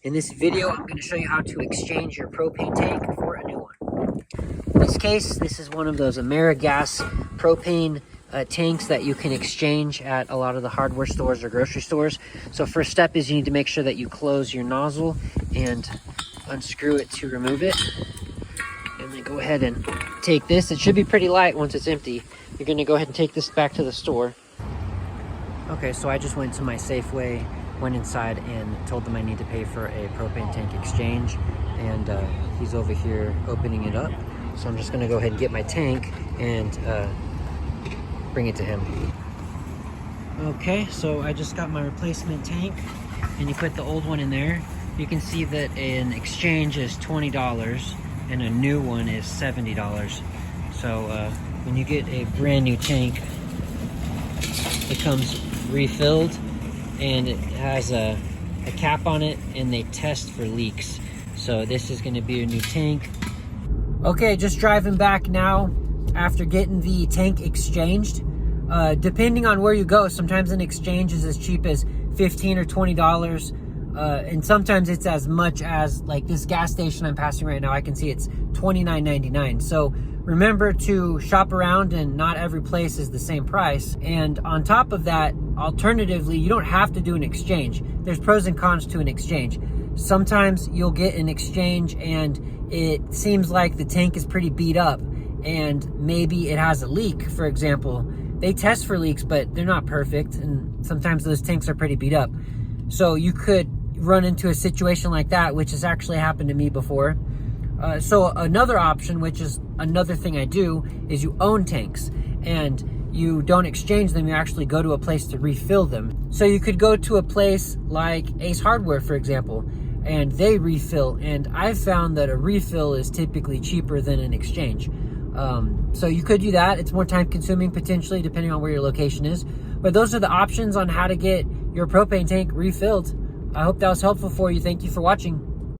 In this video, I'm going to show you how to exchange your propane tank for a new one. In this case, this is one of those AmeriGas propane tanks that you can exchange at a lot of the hardware stores or grocery stores. So first step is you need to make sure that you close your nozzle and unscrew it to remove it. And then go ahead and take this. It should be pretty light once it's empty. You're going to go ahead and take this back to the store. Okay, so I just went to my Safeway, went inside and told them I need to pay for a propane tank exchange, and he's over here opening it up. So I'm just gonna go ahead and get my tank and bring it to him. Okay, so I just got my replacement tank, and you put the old one in there. You can see that an exchange is $20 and a new one is $70. So when you get a brand new tank, it comes refilled and it has a cap on it, and they test for leaks. So this is going to be a new tank. Okay, just driving back now after getting the tank exchanged. Depending on where you go, sometimes an exchange is as cheap as $15 or $20, and sometimes it's as much as, like this gas station I'm passing right now, I can see it's $29.99. So remember to shop around, and not every place is the same price. And on top of that, alternatively, you don't have to do an exchange. There's pros and cons to an exchange. Sometimes you'll get an exchange and it seems like the tank is pretty beat up and maybe it has a leak, for example. They test for leaks, but they're not perfect, and sometimes those tanks are pretty beat up. So you could run into a situation like that, which has actually happened to me before. So another option, which is another thing I do, is you own tanks and you don't exchange them. You actually go to a place to refill them. So you could go to a place like Ace Hardware, for example, and they refill. And I've found that a refill is typically cheaper than an exchange. So you could do that. It's more time consuming potentially, depending on where your location is. But those are the options on how to get your propane tank refilled. I hope that was helpful for you. Thank you for watching.